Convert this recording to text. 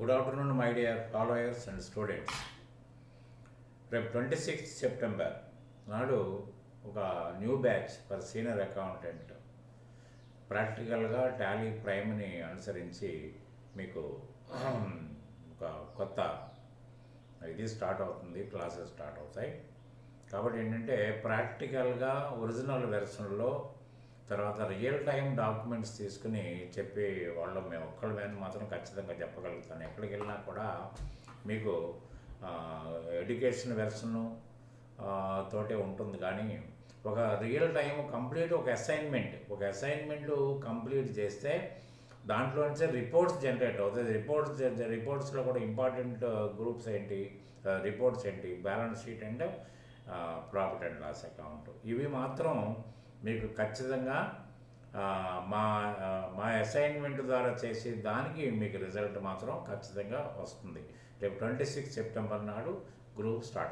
Good afternoon, my dear followers and students. రేపు 26 September నాడు ఒక new batch for senior accountant ప్రాక్టికల్గా Tally ప్రైమ్ని అనుసరించి మీకు ఒక కొత్త ఇది స్టార్ట్ అవుతుంది, క్లాసెస్ స్టార్ట్ అవుతాయి. కాబట్టి ఏంటంటే ప్రాక్టికల్గా ఒరిజినల్ వెర్షన్లో తర్వాత రియల్ టైం డాక్యుమెంట్స్ తీసుకుని చెప్పి వాళ్ళు మేము ఒక్కళ్ళ మాత్రం ఖచ్చితంగా చెప్పగలుగుతాను. ఎక్కడికి వెళ్ళినా కూడా మీకు ఎడ్యుకేషన్ వెర్షను తోటే ఉంటుంది, కానీ ఒక రియల్ టైం కంప్లీట్ ఒక అసైన్మెంట్ కంప్లీట్ చేస్తే దాంట్లో నుంచే రిపోర్ట్స్ జనరేట్ అవుతుంది. రిపోర్ట్స్లో కూడా ఇంపార్టెంట్ గ్రూప్స్ ఏంటి, రిపోర్ట్స్ ఏంటి, balance sheet and profit and loss account, ఇవి మాత్రం మీకు ఖచ్చితంగా మా అసైన్మెంట్ ద్వారా చేసి దానికి మీకు రిజల్ట్ మాత్రం ఖచ్చితంగా వస్తుంది. రేపు 26 సెప్టెంబర్ నాడు గ్రూప్ స్టార్ట్.